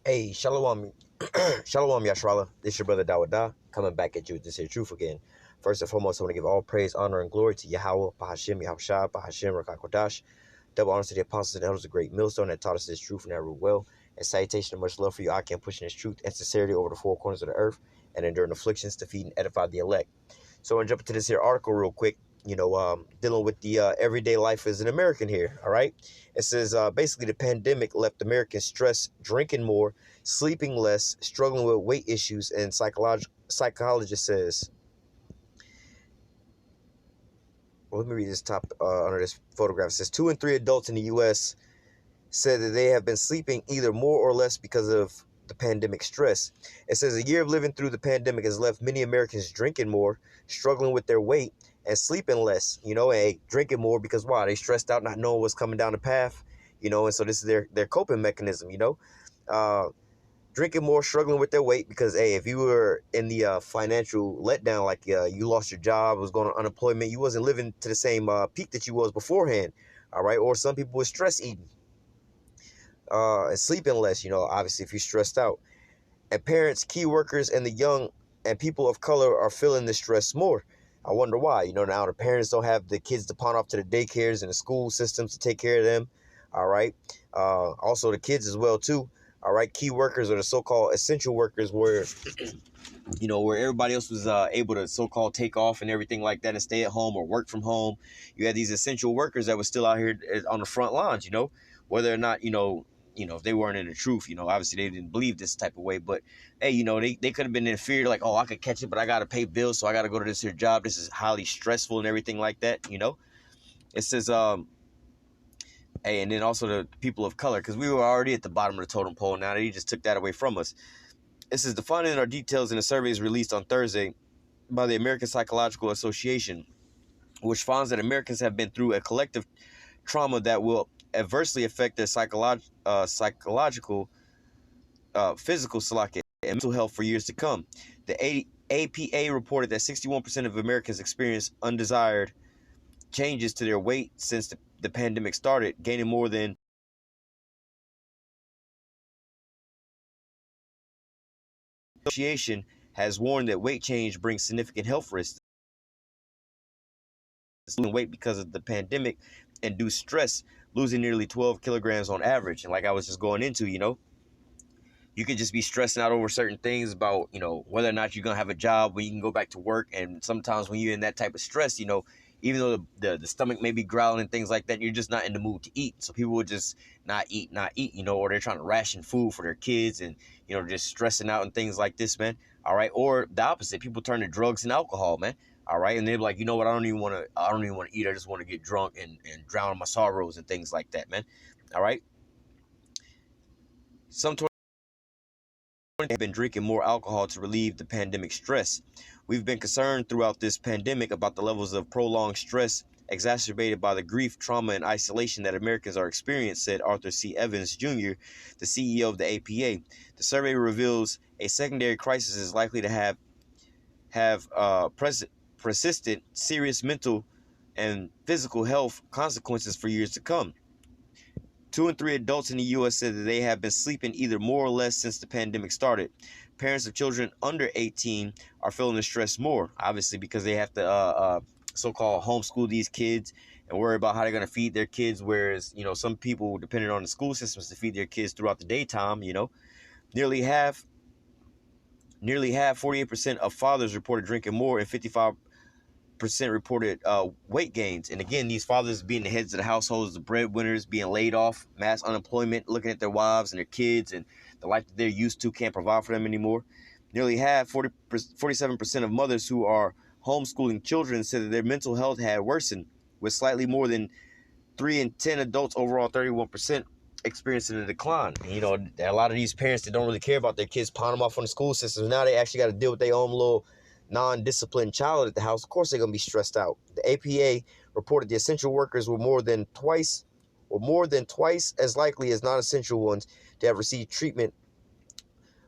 Hey, Shalom, Shalom, Yashrala. This your brother Dawada, coming back at you with this here truth again. First and foremost, I want to give all praise, honor, and glory to Yahweh, Bahashim, Yahushua, Bahashim, Rakakodash. Double honors to the apostles and elders of great millstone that taught us this truth and that rule well. And salutation and much love for you. I can pushing this truth and sincerity over the four corners of the earth and enduring afflictions to feed and edify the elect. So I'm going to jump into this here article real quick. Dealing with the everyday life as an American here. All right. It says basically the pandemic left Americans stressed, drinking more, sleeping less, struggling with weight issues, and psychologist says. Well, let me read this top under this photograph. It says 2 in 3 adults in the U.S. said that they have been sleeping either more or less because of the pandemic stress. It says a year of living through the pandemic has left many Americans drinking more, struggling with their weight, and sleeping less. Drinking more because why? They stressed out, not knowing what's coming down the path. And so this is their coping mechanism. Drinking more, struggling with their weight because, hey, if you were in the financial letdown, like you lost your job, was going on unemployment, you wasn't living to the same peak that you was beforehand. All right, or some people with stress eating. And sleeping less, obviously if you're stressed out. And parents, key workers, and the young and people of color are feeling the stress more. I wonder why. Now the parents don't have the kids to pawn off to the daycares and the school systems to take care of them. All right. Also the kids as well, too. All right. Key workers are the so-called essential workers where, where everybody else was able to so-called take off and everything like that and stay at home or work from home. You had these essential workers that were still out here on the front lines, whether or not, if they weren't in the truth, obviously they didn't believe this type of way, but hey, they could have been in fear, like, oh, I could catch it, but I got to pay bills. So I got to go to this here job. This is highly stressful and everything like that. It says, hey, and then also the people of color, because we were already at the bottom of the totem pole. Now they just took that away from us. It says the findings are details in a survey is released on Thursday by the American Psychological Association, which finds that Americans have been through a collective trauma that will adversely affect their psychological, physical, and mental health for years to come. The APA reported that 61% of Americans experience undesired changes to their weight since the pandemic started, gaining more than the association has warned that weight change brings significant health risks. Losing weight because of the pandemic induced stress, losing nearly 12 kilograms on average. And like I was just going into, you could just be stressing out over certain things about, whether or not you're going to have a job when you can go back to work. And sometimes when you're in that type of stress, even though the stomach may be growling and things like that, you're just not in the mood to eat. So people would just not eat, or they're trying to ration food for their kids and, just stressing out and things like this, man. All right. Or the opposite. People turn to drugs and alcohol, man. All right. And they're like, you know what? I don't even want to eat. I just want to get drunk and drown in my sorrows and things like that, man. All right. Some have been drinking more alcohol to relieve the pandemic stress. We've been concerned throughout this pandemic about the levels of prolonged stress exacerbated by the grief, trauma, and isolation that Americans are experiencing, said Arthur C. Evans, Jr., the CEO of the APA. The survey reveals a secondary crisis is likely to have persistent, serious mental and physical health consequences for years to come. 2 in 3 adults in the U.S. said that they have been sleeping either more or less since the pandemic started. Parents of children under 18 are feeling the stress more, obviously, because they have to so-called homeschool these kids and worry about how they're going to feed their kids, whereas, some people depending on the school systems to feed their kids throughout the daytime, Nearly half, 48% of fathers reported drinking more and 55% reported weight gains. And again, these fathers being the heads of the households, the breadwinners, being laid off, mass unemployment, looking at their wives and their kids and the life that they're used to can't provide for them anymore. Nearly half, 47% of mothers who are homeschooling children said that their mental health had worsened, with slightly more than 3 in 10 adults, overall 31%, experiencing a decline. And, a lot of these parents that don't really care about their kids, pawn them off on the school system. Now they actually got to deal with their own little non-disciplined child at the house. Of course they're going to be stressed out. The APA reported the essential workers were more than twice as likely as non-essential ones to have received treatment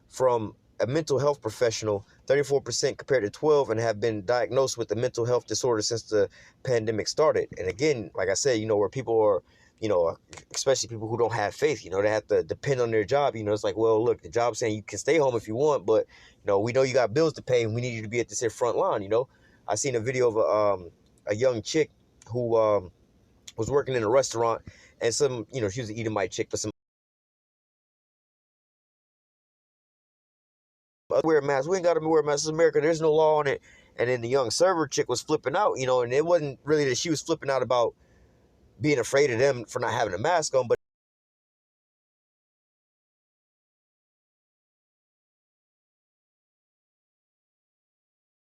from a mental health professional, 34% compared to 12, and have been diagnosed with a mental health disorder since the pandemic started. And again, like I said, where people are you know, especially people who don't have faith, you know, they have to depend on their job. You know, it's like, well, look, the job's saying you can stay home if you want, but, you know, we know you got bills to pay and we need you to be at this here front line, you know. I seen a video of a young chick who was working in a restaurant, and some, you know, she was an Edomite chick, but some wear masks. We ain't got to wear masks. It's America. There's no law on it. And then the young server chick was flipping out, you know, and it wasn't really that she was flipping out about being afraid of them for not having a mask on, but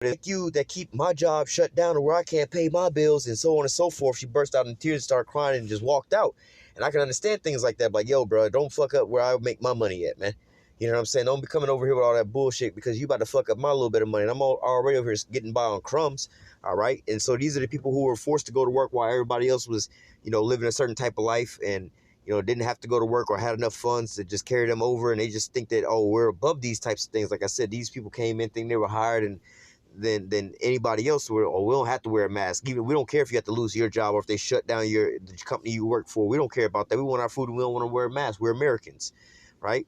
like you that keep my job shut down or where I can't pay my bills and so on and so forth. She burst out in tears, started crying, and just walked out. And I can understand things like that. Like, yo, bro, don't fuck up where I make my money at, man. You know what I'm saying? Don't be coming over here with all that bullshit because you about to fuck up my little bit of money. And I'm already over here getting by on crumbs, all right? And so these are the people who were forced to go to work while everybody else was, you know, living a certain type of life and, you know, didn't have to go to work or had enough funds to just carry them over. And they just think that, oh, we're above these types of things. Like I said, these people came in thinking they were hired and than anybody else. Or we don't have to wear a mask. Even we don't care if you have to lose your job or if they shut down the company you work for. We don't care about that. We want our food and we don't want to wear a mask. We're Americans, right?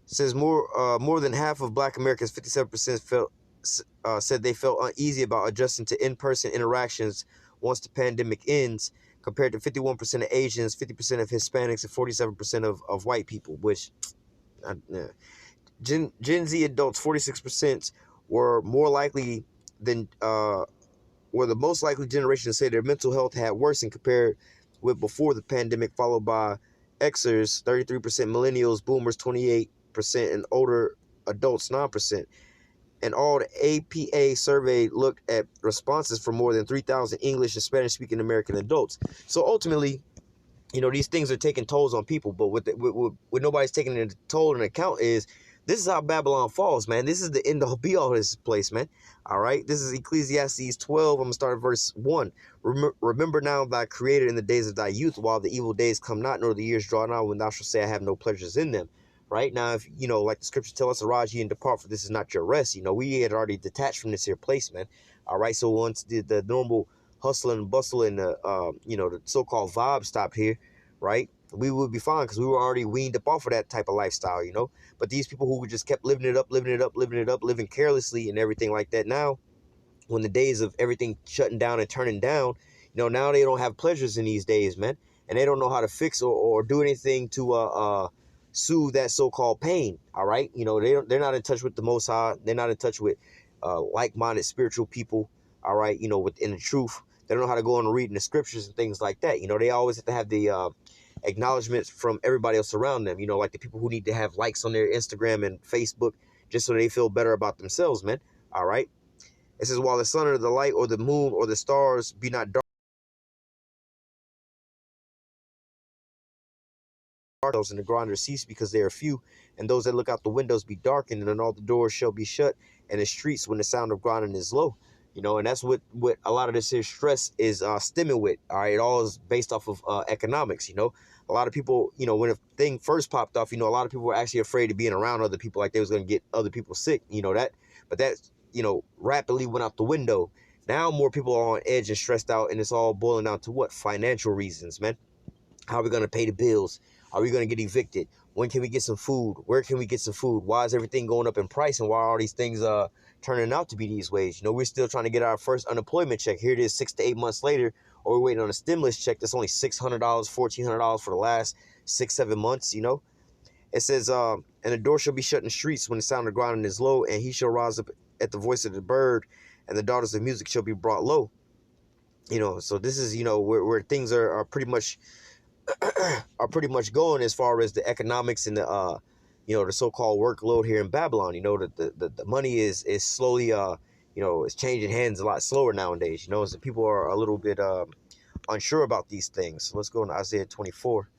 It says more than half of Black Americans, 57% said they felt uneasy about adjusting to in-person interactions once the pandemic ends, compared to 51% of Asians, 50% of Hispanics, and 47% of white people. Which Gen Z adults, 46% were more likely than were the most likely generation to say their mental health had worsened compared with before the pandemic, followed by Xers, 33%, millennials, boomers, 28%, and older adults, 9%. And all the APA survey looked at responses from more than 3,000 English and Spanish-speaking American adults. So ultimately, you know, these things are taking tolls on people, but what nobody's taking a toll in account is this is how Babylon falls, man. This is the end all be all of this place, man. All right, this is Ecclesiastes 12. I'm gonna start at verse 1. Remember now thy creator in the days of thy youth, while the evil days come not, nor the years draw nigh, when thou shalt say, I have no pleasures in them. Right now, if you know, like the scriptures tell us, arise ye and depart, for this is not your rest. You know, we had already detached from this here place, man. All right, so once the normal hustle and bustle and the you know, the so-called vibe stopped here, right, we would be fine because we were already weaned up off of that type of lifestyle, you know. But these people who just kept living it up, living it up, living it up, living carelessly and everything like that, now when the days of everything shutting down and turning down, you know, now they don't have pleasures in these days, man, and they don't know how to fix or do anything to soothe that so-called pain. All right, you know, they're not in touch with the Most High. They're not in touch with like-minded spiritual people. All right, you know, within the truth. They don't know how to go on and read in the scriptures and things like that. You know, they always have to have the acknowledgments from everybody else around them. You know, like the people who need to have likes on their Instagram and Facebook just so they feel better about themselves, man. All right. It says, while the sun or the light or the moon or the stars be not dark, and the grinders cease because they are few, and those that look out the windows be darkened, and then all the doors shall be shut, and the streets when the sound of grinding is low. You know, and that's what a lot of this here stress is stemming with. All right, it all is based off of economics. You know, a lot of people, you know, when a thing first popped off, you know, a lot of people were actually afraid of being around other people, like they was going to get other people sick. You know that, but that, you know, rapidly went out the window. Now more people are on edge and stressed out, and it's all boiling down to what? Financial reasons, man. How are we going to pay the bills? Are we going to get evicted? When can we get some food? Where can we get some food? Why is everything going up in price? And why are all these things turning out to be these ways? You know, we're still trying to get our first unemployment check. Here it is 6 to 8 months later, or we're waiting on a stimulus check that's only $600, $1,400 for the last 6-7 months, you know. It says, and the door shall be shut in the streets when the sound of grinding is low, and he shall rise up at the voice of the bird, and the daughters of music shall be brought low. You know, so this is, you know, where things are pretty much going as far as the economics and the you know, the so-called workload here in Babylon. You know, the money is slowly you know, it's changing hands a lot slower nowadays. You know, so people are a little bit unsure about these things. So let's go into Isaiah 24.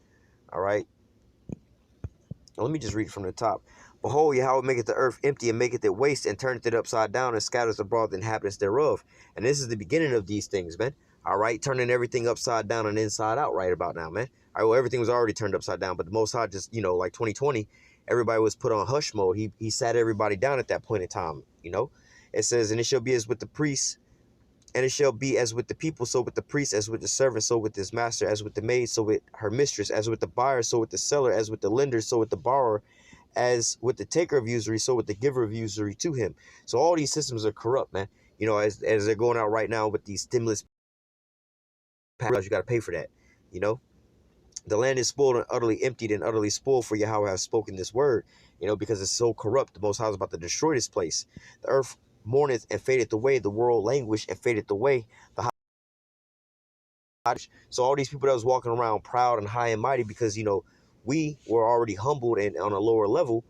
All right, now, let me just read from the top. Behold, Yahweh maketh the earth empty, and maketh it waste, and turneth it upside down, and scatters abroad the inhabitants thereof. And this is the beginning of these things, man. All right, turning everything upside down and inside out right about now, man. All right, well, everything was already turned upside down, but the Most High just, you know, like 2020, everybody was put on hush mode. He sat everybody down at that point in time, you know. It says, and it shall be as with the priests And it shall be as with the people, so with the priest, as with the servant, so with his master, as with the maid, so with her mistress, as with the buyer, so with the seller, as with the lender, so with the borrower, as with the taker of usury, so with the giver of usury to him. So all these systems are corrupt, man. As they're going out right now with these stimulus packages, you got to pay for that. You know, the land is spoiled and utterly emptied and utterly spoiled, for Yahweh has spoken this word. Because it's so corrupt. The Most High is about to destroy this place. The earth mourneth and fadeth away. The world languished and fadeth away. The So all these people that was walking around proud and high and mighty because, we were already humbled and on a lower level,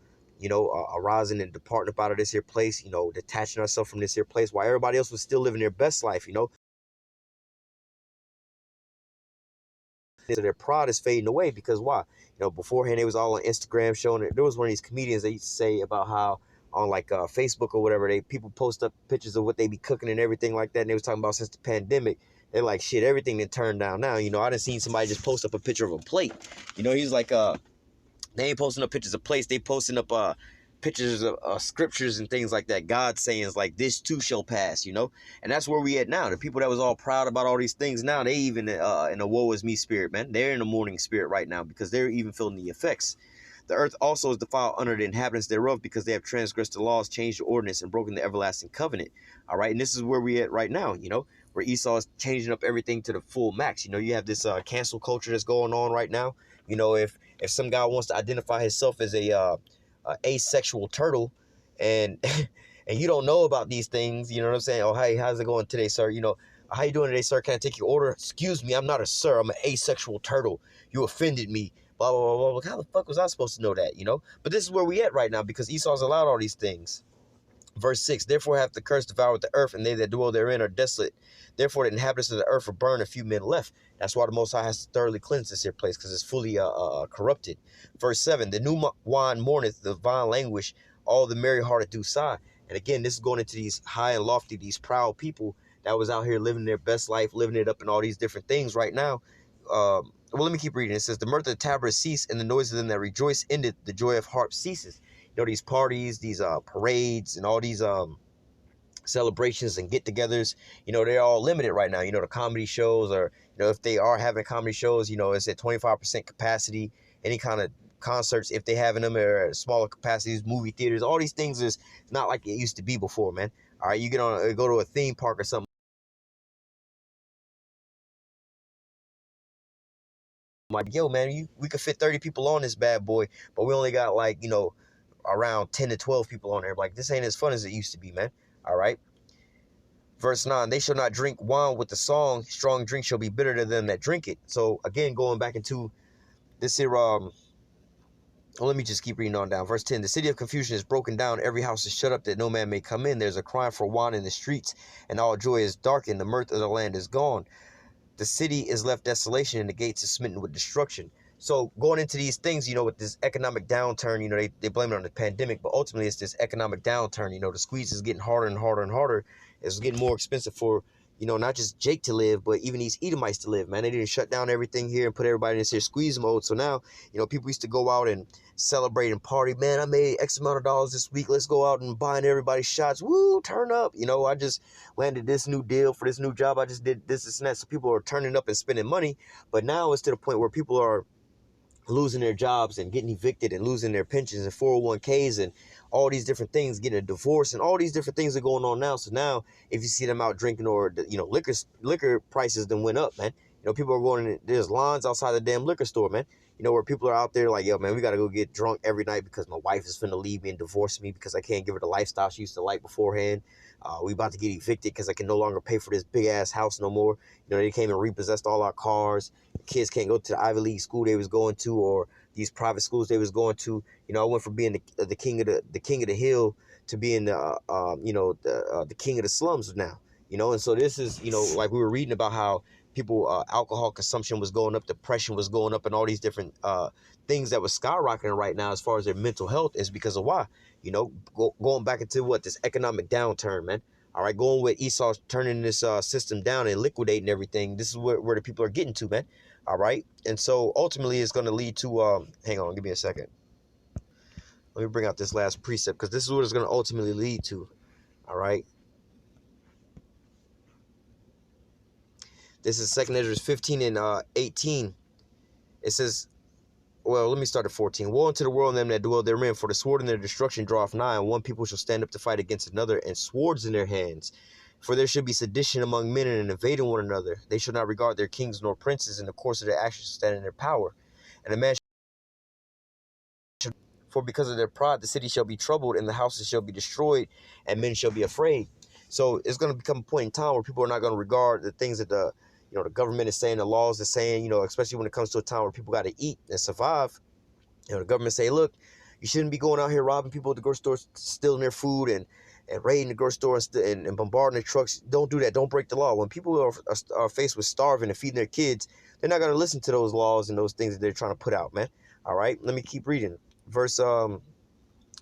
arising and departing up out of this here place, detaching ourselves from this here place while everybody else was still living their best life, So their pride is fading away because why? Beforehand they was all on Instagram showing it. There was one of these comedians that used to say about how on like Facebook or whatever, people post up pictures of what they be cooking and everything like that. And they was talking about since the pandemic, they're like, shit, everything that turned down now. I done seen somebody just post up a picture of a plate. He's like, they ain't posting up pictures of plates. They posting up pictures of scriptures and things like that. God sayings like this too shall pass, And that's where we at now. The people that was all proud about all these things now, they even in a woe is me spirit, man. They're in a mourning spirit right now because they're even feeling the effects. The earth also is defiled under the inhabitants thereof because they have transgressed the laws, changed the ordinance, and broken the everlasting covenant. All right. And this is where we at right now, where Esau is changing up everything to the full max. You have this cancel culture that's going on right now. If some guy wants to identify himself as a asexual turtle and and you don't know about these things, you know what I'm saying? Oh, hey, how's it going today, sir? How you doing today, sir? Can I take your order? Excuse me, I'm not a sir. I'm an asexual turtle. You offended me. Blah, blah, blah, blah. How the fuck was I supposed to know that, But this is where we at right now because Esau's allowed all these things. Verse 6, therefore hath the curse devoured the earth, and they that dwell therein are desolate. Therefore the inhabitants of the earth are burned, a few men left. That's why the Most High has to thoroughly cleanse this here place, because it's fully corrupted. Verse 7, the new wine mourneth, the vine languish, all the merry hearted do sigh. And again, this is going into these high and lofty, these proud people that was out here living their best life, living it up in all these different things right now. Well, let me keep reading. It says, the mirth of the tabrets cease, and the noise of them that rejoice ended, the joy of harp ceases. These parties, these parades, and all these celebrations and get-togethers, they're all limited right now. The comedy shows are, if they are having comedy shows, it's at 25% capacity. Any kind of concerts, if they having them, are at smaller capacities. Movie theaters, all these things is not like it used to be before, man. All right, you go to a theme park or something like, yo, man, we could fit 30 people on this bad boy, but we only got like, around 10 to 12 people on there. Like, this ain't as fun as it used to be, man. All right. Verse 9, they shall not drink wine with the song. Strong drink shall be bitter to them that drink it. So again, going back into this here, well, let me just keep reading on down. Verse 10, the city of confusion is broken down. Every house is shut up that no man may come in. There's a cry for wine in the streets, and all joy is darkened. The mirth of the land is gone. The city is left desolation, and the gates is smitten with destruction. So going into these things, with this economic downturn, they blame it on the pandemic, but ultimately it's this economic downturn. The squeeze is getting harder and harder and harder. It's getting more expensive for, not just Jake to live, but even these Edomites to live, man. They didn't shut down everything here and put everybody in this here squeeze mode. So now, people used to go out and celebrate and party. Man, I made X amount of dollars this week. Let's go out and buying everybody shots. Woo, turn up. I just landed this new deal for this new job. I just did this and that. So people are turning up and spending money. But now it's to the point where people are losing their jobs and getting evicted and losing their pensions and 401ks and all these different things, getting a divorce and all these different things are going on now. So now if you see them out drinking or, liquor prices then went up, man. People are going, there's lines outside the damn liquor store, man. Where people are out there like, yo, man, we got to go get drunk every night because my wife is finna leave me and divorce me because I can't give her the lifestyle she used to like beforehand. We about to get evicted because I can no longer pay for this big ass house no more. They came and repossessed all our cars. The kids can't go to the Ivy League school they was going to or these private schools they was going to. I went from being the king of the hill to being the king of the slums now. And so this is like we were reading about how people alcohol consumption was going up, depression was going up, and all these different things that was skyrocketing right now as far as their mental health is because of why. Going back into this economic downturn, man. All right, going with Esau turning this system down and liquidating everything. This is where the people are getting to, man. All right, and so ultimately it's going to lead to hang on, give me a second. Let me bring out this last precept because this is what it's going to ultimately lead to. All right. This is 2nd Ezra 15 and 18. It says, well, let me start at 14. Woe unto the world and them that dwell therein, for the sword and their destruction draweth nigh, and one people shall stand up to fight against another, and swords in their hands. For there should be sedition among men, and invading one another. They shall not regard their kings nor princes, and the course of their actions shall stand in their power. And a man shall, for because of their pride, the city shall be troubled, and the houses shall be destroyed, and men shall be afraid. So it's going to become a point in time where people are not going to regard the things that the government is saying, the laws are saying, especially when it comes to a time where people got to eat and survive. The government say, look, you shouldn't be going out here robbing people at the grocery store, stealing their food and raiding the grocery store and bombarding their trucks. Don't do that. Don't break the law. When people are faced with starving and feeding their kids, they're not going to listen to those laws and those things that they're trying to put out, man. All right, let me keep reading. Verse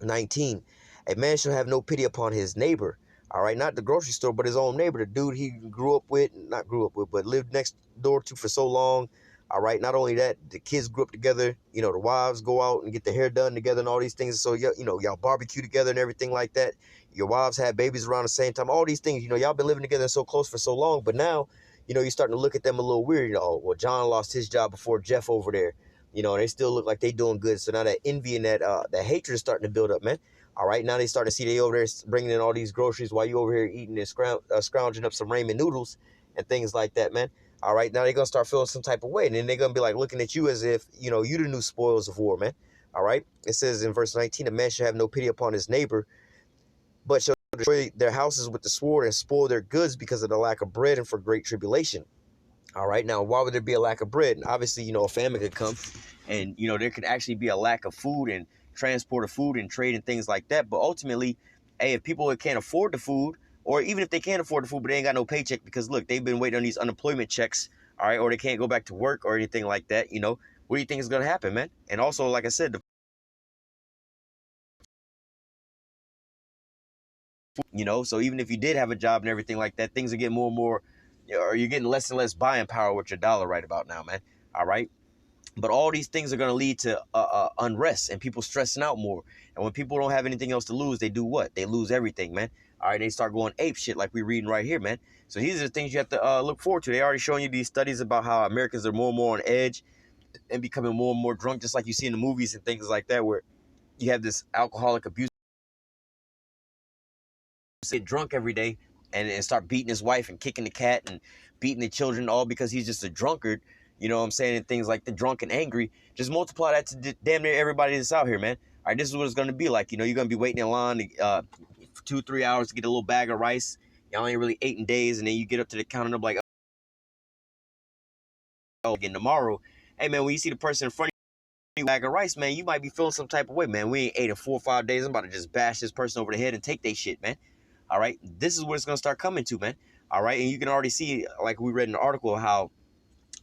19. A man shall have no pity upon his neighbor. All right, not the grocery store, but his own neighbor, the dude he not grew up with, but lived next door to for so long. All right, not only that, the kids grew up together. The wives go out and get their hair done together and all these things. So, y'all barbecue together and everything like that. Your wives had babies around the same time. All these things, y'all been living together so close for so long. But now, you're starting to look at them a little weird. Well, John lost his job before Jeff over there. And they still look like they doing good. So now that envy and that hatred is starting to build up, man. All right, now they start to see they over there bringing in all these groceries while you over here eating and scrounging up some ramen noodles and things like that, man. All right, now they're going to start feeling some type of way. And then they're going to be like looking at you as if, you the new spoils of war, man. All right, it says in verse 19, a man shall have no pity upon his neighbor, but shall destroy their houses with the sword and spoil their goods because of the lack of bread and for great tribulation. All right, now, why would there be a lack of bread? And obviously, a famine could come and, there could actually be a lack of food and transport of food and trade and things like that. But ultimately, hey, if people can't afford the food, or even if they can't afford the food, but they ain't got no paycheck because, look, they've been waiting on these unemployment checks, all right, or they can't go back to work or anything like that, what do you think is going to happen, man? And also, like I said, so even if you did have a job and everything like that, things are getting more and more, or you're getting less and less buying power with your dollar right about now, man. All right. But all these things are going to lead to unrest and people stressing out more. And when people don't have anything else to lose, they do what? They lose everything, man. All right, they start going ape shit like we're reading right here, man. So these are the things you have to look forward to. They already showing you these studies about how Americans are more and more on edge and becoming more and more drunk, just like you see in the movies and things like that, where you have this alcoholic abuse, get drunk every day and start beating his wife and kicking the cat and beating the children, all because he's just a drunkard. You know what I'm saying? And things like the drunk and angry. Just multiply that to damn near everybody that's out here, man. All right, this is what it's going to be like. You're going to be waiting in line for 2-3 hours to get a little bag of rice. Y'all ain't really ate in days. And then you get up to the counter and I'm like, oh, again tomorrow. Hey, man, when you see the person in front of you, bag of rice, man, you might be feeling some type of way, man. We ain't ate in 4 or 5 days. I'm about to just bash this person over the head and take their shit, man. All right, this is what it's going to start coming to, man. All right, and you can already see, like we read in the article, how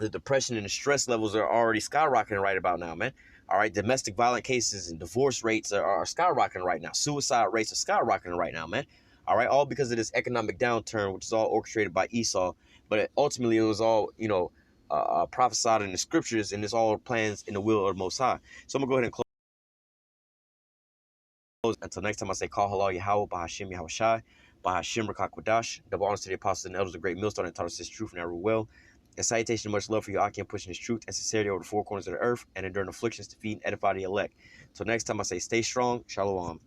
the depression and the stress levels are already skyrocketing right about now, man. All right, domestic violent cases and divorce rates are skyrocketing right now. Suicide rates are skyrocketing right now, man. All right, all because of this economic downturn, which is all orchestrated by Esau. But ultimately, it was all, prophesied in the scriptures, and it's all plans in the will of the Most High. So I'm going to go ahead and close. Until next time, I say, call halal Yahweh, Bahashim Yahweh Shai, Bahashim Rakakwadash. Double honors to the apostles and elders of the great millstone that taught us this truth and that rule well. A salutation and much love for you, Akim, pushing this truth and sincerity over the 4 corners of the earth and enduring afflictions to feed and edify the elect. Until next time, I say, stay strong. Shalom.